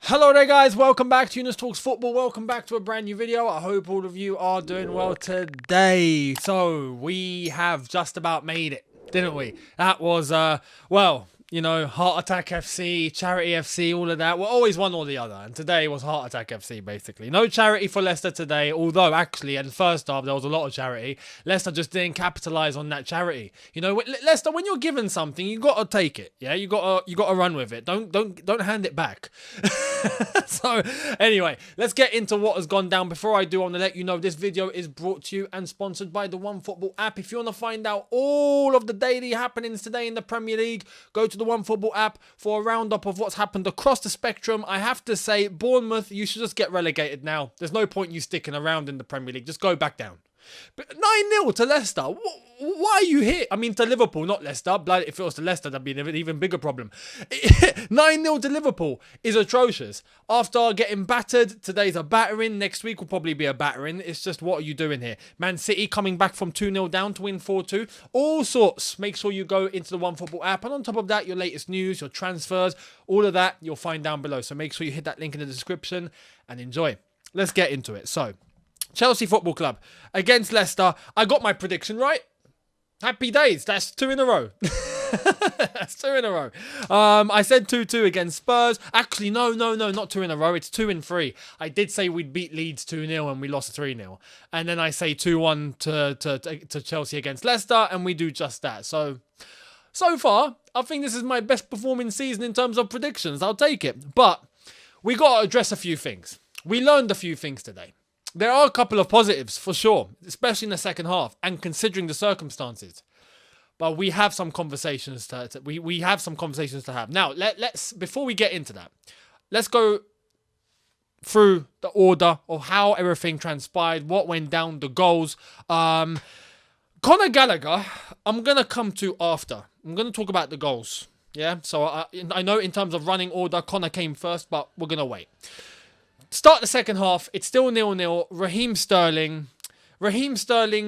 Hello there guys, welcome back to Younes Talks Football, welcome back to a brand new video. I hope all of you are doing well today. So, we have just about made it, didn't we? That was, Heart Attack FC, Charity FC, all of that. We're always one or the other, and today was Heart Attack FC, basically. No charity for Leicester today, although, actually, at the first half, there was a lot of charity. Leicester just didn't capitalise on that charity. You know, Leicester, when you're given something, you got to take it, yeah? You got to run with it. Don't hand it back. So, anyway, let's get into what has gone down. Before I do, I want to let you know this video is brought to you and sponsored by the OneFootball app. If you want to find out all of the daily happenings today in the Premier League, go to the OneFootball app for a roundup of what's happened across the spectrum. I have to say, Bournemouth, you should just get relegated now. There's no point you sticking around in the Premier League. Just go back down. But 9-0 to Leicester. Why are you here? I mean, to Liverpool, not Leicester. Blood, if it was to Leicester, that'd be an even bigger problem. 9-0 to Liverpool is atrocious. After getting battered, today's a battering. Next week will probably be a battering. It's just, what are you doing here? Man City coming back from 2-0 down to win 4-2. All sorts. Make sure you go into the OneFootball app. And on top of that, your latest news, your transfers, all of that, you'll find down below. So make sure you hit that link in the description and enjoy. Let's get into it. So, Chelsea Football Club against Leicester. I got my prediction right. Happy days. That's 2 in a row. That's 2 in a row. I said 2-2 against Spurs. Actually, no, not 2 in a row. It's 2 in 3. I did say we'd beat Leeds 2-0 and we lost 3-0. And then I say 2-1 to Chelsea against Leicester, and we do just that. So far, I think this is my best performing season in terms of predictions. I'll take it. But we got to address a few things. We learned a few things today. There are a couple of positives, for sure, especially in the second half, and considering the circumstances. But we have some conversations we have some conversations to have. Now, let's before we get into that, let's go through the order of how everything transpired, what went down, the goals. Conor Gallagher, I'm gonna come to after. I'm gonna talk about the goals. Yeah, so I know in terms of running order, Conor came first, but we're gonna wait. Start the second half, it's still 0-0. Raheem Sterling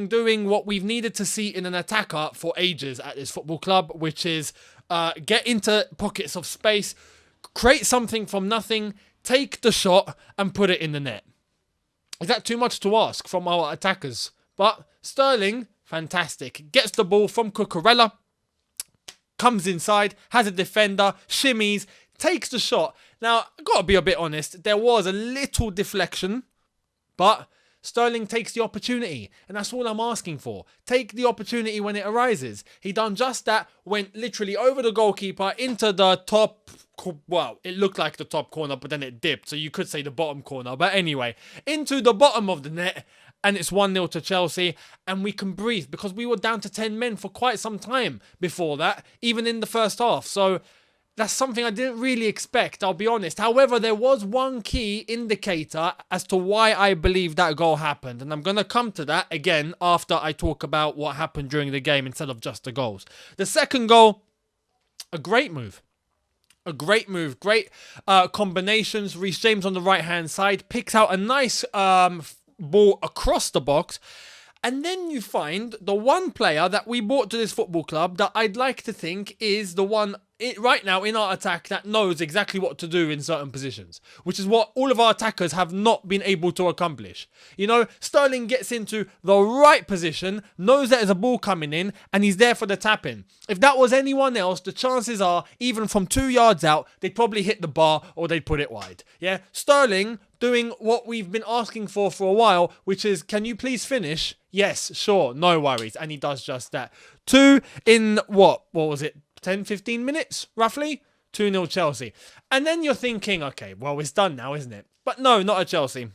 doing what we've needed to see in an attacker for ages at this football club, which is get into pockets of space, create something from nothing, take the shot and put it in the net. Is that too much to ask from our attackers? But Sterling, fantastic. Gets the ball from Cucurella, comes inside, has a defender, shimmies, takes the shot. Now, I've got to be a bit honest, there was a little deflection, but Sterling takes the opportunity, and that's all I'm asking for. Take the opportunity when it arises. He done just that, went literally over the goalkeeper into the top, well, it looked like the top corner, but then it dipped, so you could say the bottom corner. But anyway, into the bottom of the net, and it's 1-0 to Chelsea, and we can breathe, because we were down to 10 men for quite some time before that, even in the first half. So that's something I didn't really expect, I'll be honest. However, there was one key indicator as to why I believe that goal happened. And I'm going to come to that again after I talk about what happened during the game instead of just the goals. The second goal, a great move. A great move. Great combinations. Reece James on the right-hand side picks out a nice ball across the box. And then you find the one player that we brought to this football club that I'd like to think is the one right now in our attack that knows exactly what to do in certain positions, which is what all of our attackers have not been able to accomplish. You know, Sterling gets into the right position, knows that there's a ball coming in, and he's there for the tap-in. If that was anyone else, the chances are, even from 2 yards out, they'd probably hit the bar or they'd put it wide. Yeah, Sterling doing what we've been asking for a while, which is, can you please finish? Yes, sure, no worries. And he does just that. 2 in, what was it, 10, 15 minutes, roughly? 2-0 Chelsea. And then you're thinking, okay, well, it's done now, isn't it? But no, not at Chelsea.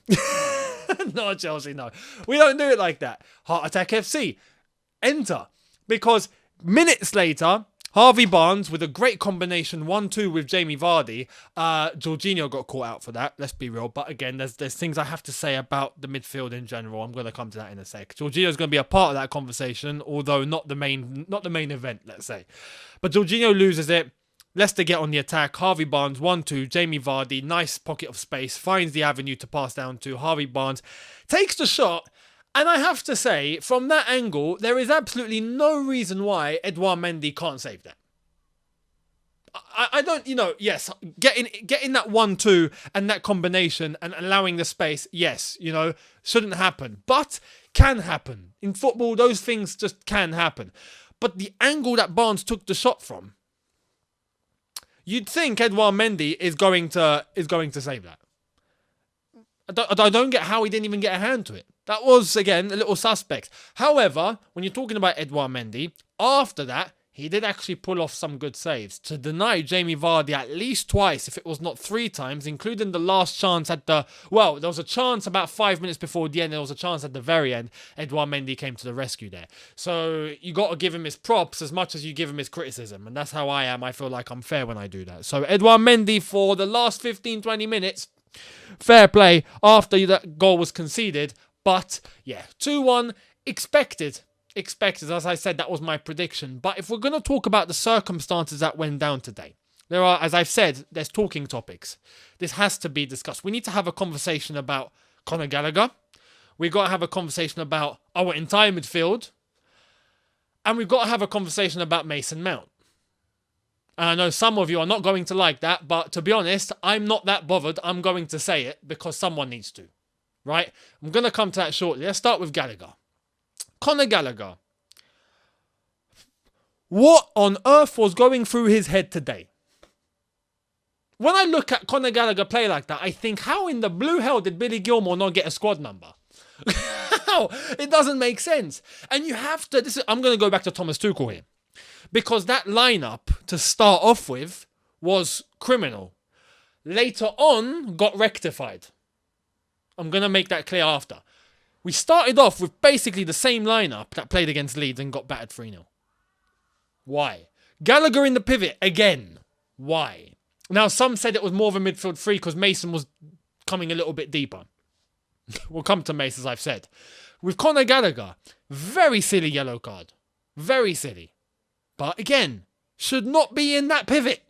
Not at Chelsea, no. We don't do it like that. Heart Attack FC. Enter. Because minutes later, Harvey Barnes with a great combination 1-2 with Jamie Vardy. Jorginho got caught out for that, let's be real. But again, there's things I have to say about the midfield in general. I'm going to come to that in a sec. Jorginho's going to be a part of that conversation, although not the main event, let's say. But Jorginho loses it. Leicester get on the attack. Harvey Barnes 1-2. Jamie Vardy, nice pocket of space, finds the avenue to pass down to Harvey Barnes, takes the shot. And I have to say, from that angle, there is absolutely no reason why Edouard Mendy can't save that. I don't, yes, getting that 1-2 and that combination and allowing the space, yes, shouldn't happen, but can happen. In football, those things just can happen. But the angle that Barnes took the shot from, you'd think Edouard Mendy is going to save that. I don't get how he didn't even get a hand to it. That was, again, a little suspect. However, when you're talking about Edouard Mendy, after that, he did actually pull off some good saves to deny Jamie Vardy at least twice, if it was not 3 times, including the last chance at there was a chance about 5 minutes before the end. There was a chance at the very end. Edouard Mendy came to the rescue there. So you got to give him his props as much as you give him his criticism. And that's how I am. I feel like I'm fair when I do that. So Edouard Mendy for the last 15, 20 minutes, fair play after that goal was conceded. But yeah, 2-1, expected. As I said, that was my prediction. But if we're going to talk about the circumstances that went down today, there are, as I've said, there's talking topics. This has to be discussed. We need to have a conversation about Conor Gallagher. We've got to have a conversation about our entire midfield. And we've got to have a conversation about Mason Mount. And I know some of you are not going to like that, but to be honest, I'm not that bothered. I'm going to say it because someone needs to. Right? I'm going to come to that shortly. Let's start with Gallagher. Conor Gallagher. What on earth was going through his head today? When I look at Conor Gallagher play like that, I think, how in the blue hell did Billy Gilmore not get a squad number? How? It doesn't make sense. And you have to... I'm going to go back to Thomas Tuchel here. Because that lineup to start off with was criminal. Later on, got rectified. I'm going to make that clear after. We started off with basically the same lineup that played against Leeds and got battered 3-0. Why? Gallagher in the pivot again. Why? Now, some said it was more of a midfield 3 because Mason was coming a little bit deeper. We'll come to Mason, as I've said. With Conor Gallagher, very silly yellow card. Very silly. But again, should not be in that pivot.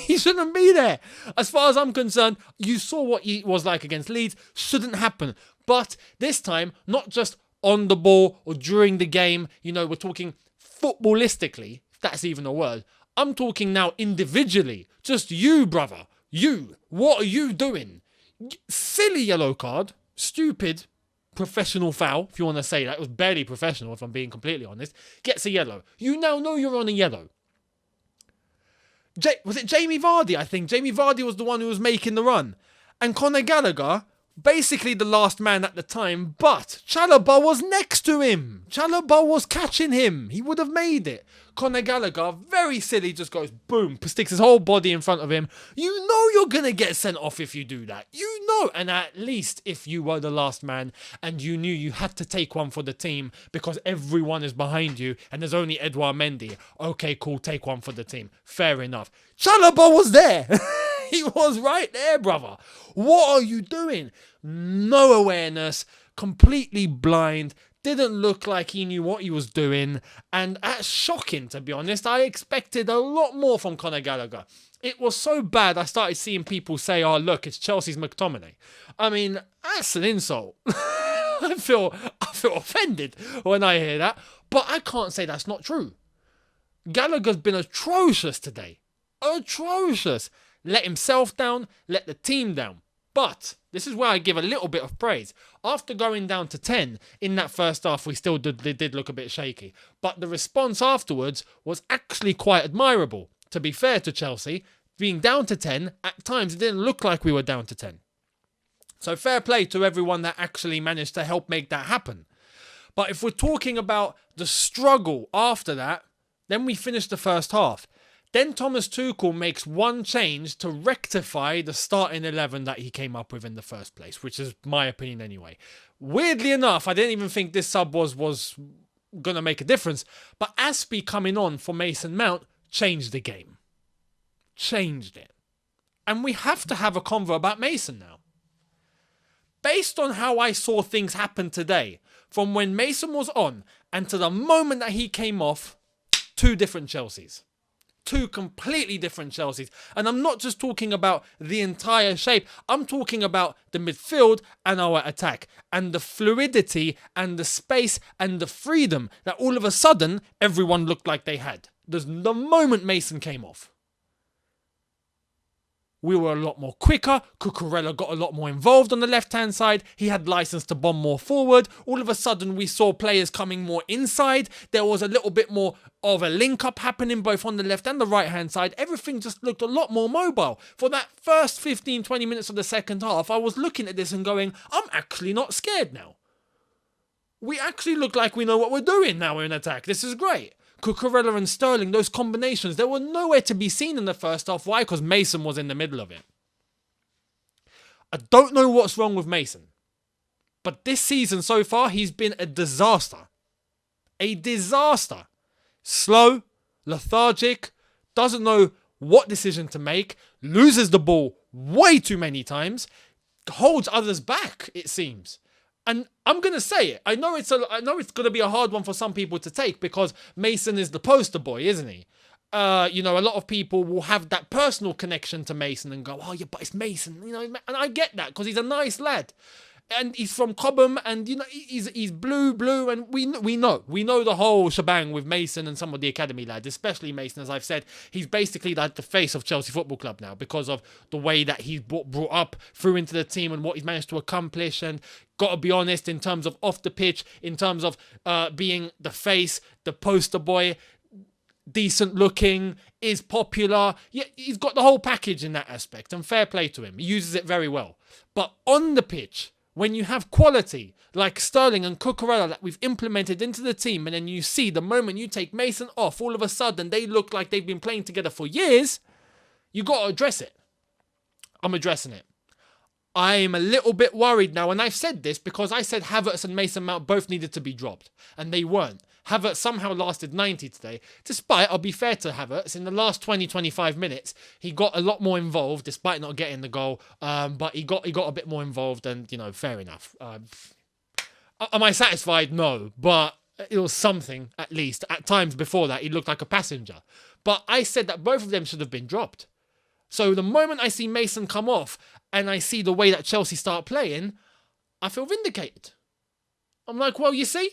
He shouldn't be there. As far as I'm concerned, you saw what he was like against Leeds. Shouldn't happen. But this time, not just on the ball or during the game. We're talking footballistically, if that's even a word. I'm talking now individually. Just you, brother. You. What are you doing? Silly yellow card. Stupid professional foul, if you want to say that. It was barely professional, if I'm being completely honest. Gets a yellow. You now know you're on a yellow. Was it Jamie Vardy, I think? Jamie Vardy was the one who was making the run. And Conor Gallagher, basically the last man at the time, but Chalobah was next to him. Chalobah was catching him. He would have made it. Conor Gallagher, very silly, just goes boom, sticks his whole body in front of him. You know you're going to get sent off if you do that. You know. And at least if you were the last man and you knew you had to take one for the team because everyone is behind you and there's only Edouard Mendy. Okay, cool, take one for the team. Fair enough. Chalobah was there. He was right there, brother. What are you doing? No awareness, completely blind, didn't look like he knew what he was doing, and that's shocking, to be honest. I expected a lot more from Conor Gallagher. It was so bad, I started seeing people say, oh, look, it's Chelsea's McTominay. I mean, that's an insult. I feel offended when I hear that, but I can't say that's not true. Gallagher's been atrocious today. Atrocious. Let himself down, let the team down. But this is where I give a little bit of praise. After going down to 10 in that first half, we still did look a bit shaky. But the response afterwards was actually quite admirable. To be fair to Chelsea, being down to 10, at times it didn't look like we were down to 10. So fair play to everyone that actually managed to help make that happen. But if we're talking about the struggle after that, then we finished the first half. Then Thomas Tuchel makes one change to rectify the starting 11 that he came up with in the first place, which is my opinion anyway. Weirdly enough, I didn't even think this sub was going to make a difference, but Aspie coming on for Mason Mount changed the game. Changed it. And we have to have a convo about Mason now. Based on how I saw things happen today, from when Mason was on and to the moment that he came off, 2 different Chelseas. 2 completely different Chelseas. And I'm not just talking about the entire shape. I'm talking about the midfield and our attack. And the fluidity and the space and the freedom that all of a sudden everyone looked like they had. The moment Mason came off. We were a lot more quicker. Cucurella got a lot more involved on the left-hand side. He had license to bomb more forward. All of a sudden, we saw players coming more inside. There was a little bit more of a link-up happening both on the left and the right-hand side. Everything just looked a lot more mobile. For that first 15, 20 minutes of the second half, I was looking at this and going, I'm actually not scared now. We actually look like we know what we're doing now in attack. This is great. Cucurella and Sterling, those combinations, they were nowhere to be seen in the first half. Why? Because Mason was in the middle of it. I don't know what's wrong with Mason. But this season so far, he's been a disaster. A disaster. Slow, lethargic, doesn't know what decision to make, loses the ball way too many times, holds others back, it seems. And I'm going to say it. I know it's going to be a hard one for some people to take because Mason is the poster boy, isn't he? A lot of people will have that personal connection to Mason and go, oh, yeah, but it's Mason. And I get that because he's a nice lad. And he's from Cobham and, he's blue, and we know the whole shebang with Mason and some of the academy lads, especially Mason, as I've said. He's basically like the face of Chelsea Football Club now because of the way that he's brought up through into the team and what he's managed to accomplish. And got to be honest, in terms of off the pitch, in terms of being the face, the poster boy, decent looking, is popular. Yeah, he's got the whole package in that aspect, and fair play to him. He uses it very well. But on the pitch, when you have quality like Sterling and Cucurella that we've implemented into the team, and then you see the moment you take Mason off, all of a sudden they look like they've been playing together for years, you got to address it. I'm addressing it. I'm a little bit worried now, and I've said this because I said Havertz and Mason Mount both needed to be dropped, and they weren't. Havertz somehow lasted 90 today, despite, I'll be fair to Havertz, in the last 20-25 minutes, he got a lot more involved, despite not getting the goal, but he got a bit more involved, and, fair enough. Am I satisfied? No, but it was something, at least. At times before that, he looked like a passenger. But I said that both of them should have been dropped. So the moment I see Mason come off, and I see the way that Chelsea start playing, I feel vindicated. I'm like, well, you see?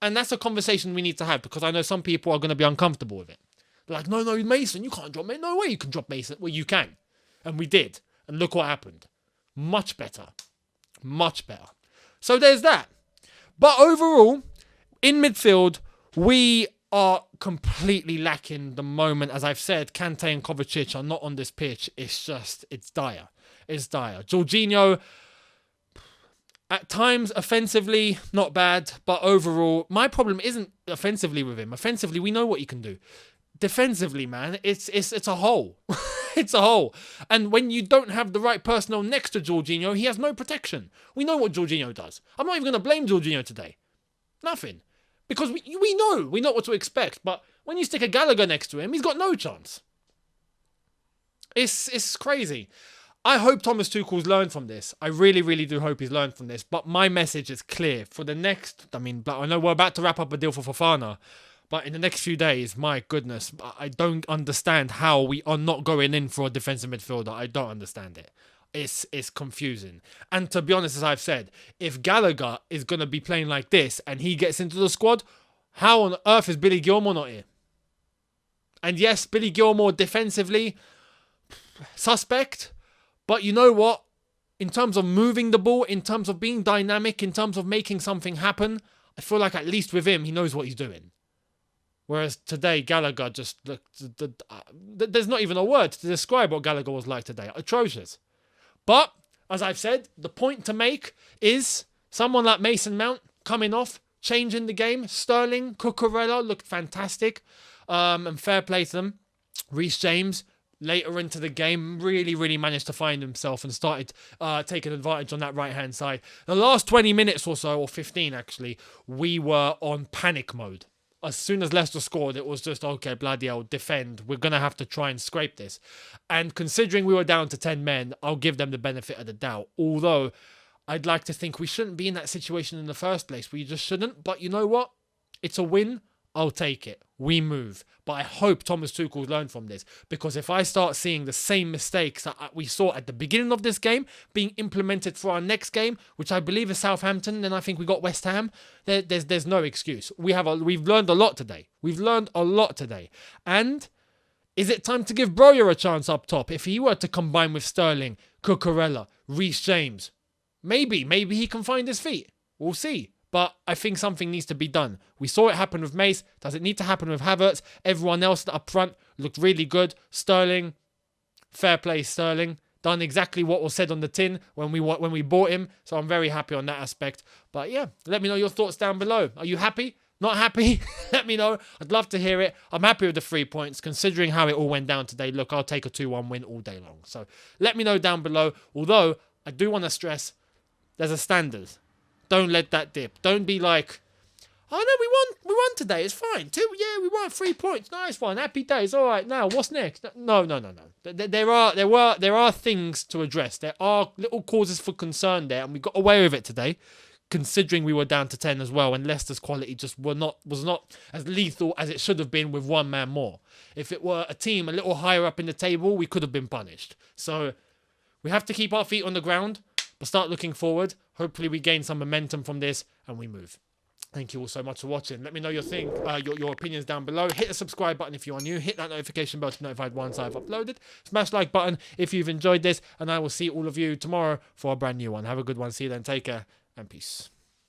And that's a conversation we need to have because I know some people are going to be uncomfortable with it. They're like, no, Mason, you can't drop Mason. No way you can drop Mason. Well, you can. And we did. And look what happened. Much better. Much better. So there's that. But overall, in midfield, we are completely lacking the moment. As I've said, Kante and Kovacic are not on this pitch. It's dire. It's dire. Jorginho, at times, offensively, not bad. But overall, my problem isn't offensively with him. Offensively, we know what he can do. Defensively, man, it's a hole. It's a hole. And when you don't have the right personnel next to Jorginho, he has no protection. We know what Jorginho does. I'm not even going to blame Jorginho today. Nothing. Because we know what to expect. But when you stick a Gallagher next to him, he's got no chance. It's crazy. I hope Thomas Tuchel's learned from this. I really, really do hope he's learned from this. But my message is clear. For the next, I know we're about to wrap up a deal for Fofana. But in the next few days, my goodness, I don't understand how we are not going in for a defensive midfielder. I don't understand it. It's confusing. And to be honest, as I've said, if Gallagher is going to be playing like this and he gets into the squad, how on earth is Billy Gilmour not here? And yes, Billy Gilmour defensively, suspect. But you know what? In terms of moving the ball, in terms of being dynamic, in terms of making something happen, I feel like at least with him, he knows what he's doing. Whereas today, Gallagher just looked... There's not even a word to describe what Gallagher was like today. Atrocious. But, as I've said, the point to make is someone like Mason Mount coming off, changing the game. Sterling, Cucurella looked fantastic. And fair play to them. Reece James, later into the game, really, really managed to find himself and started taking advantage on that right-hand side. The last 20 minutes or so, or 15 actually, we were on panic mode. As soon as Leicester scored, it was just, okay, bloody hell, defend. We're going to have to try and scrape this. And considering we were down to 10 men, I'll give them the benefit of the doubt. Although, I'd like to think we shouldn't be in that situation in the first place. We just shouldn't. But you know what? It's a win. I'll take it. We move. But I hope Thomas Tuchel's learned from this. Because if I start seeing the same mistakes that we saw at the beginning of this game being implemented for our next game, which I believe is Southampton, then I think we got West Ham, there's no excuse. We've learned a lot today. And Is it time to give Broja a chance up top if he were to combine with Sterling, Cucurella, Reece James? Maybe he can find his feet. We'll see. But I think something needs to be done. We saw it happen with Mace. Does it need to happen with Havertz? Everyone else up front looked really good. Sterling, fair play Sterling. Done exactly what was said on the tin when we bought him. So I'm very happy on that aspect. But yeah, let me know your thoughts down below. Are you happy? Not happy? Let me know. I'd love to hear it. I'm happy with the 3 points. Considering how it all went down today, look, I'll take a 2-1 win all day long. So let me know down below. Although, I do want to stress, there's a standard. Don't let that dip. Don't be like, oh no, we won today. It's fine. We won 3 points. Nice one. Happy days. All right, now what's next? No. There are things to address. There are little causes for concern there, and we got away with it today, considering we were down to 10 as well, and Leicester's quality just was not as lethal as it should have been with one man more. If it were a team a little higher up in the table, we could have been punished. So we have to keep our feet on the ground, but start looking forward. Hopefully we gain some momentum from this and we move. Thank you all so much for watching. Let me know your opinions down below. Hit the subscribe button if you are new. Hit that notification bell to be notified once I've uploaded. Smash like button if you've enjoyed this. And I will see all of you tomorrow for a brand new one. Have a good one. See you then. Take care and peace.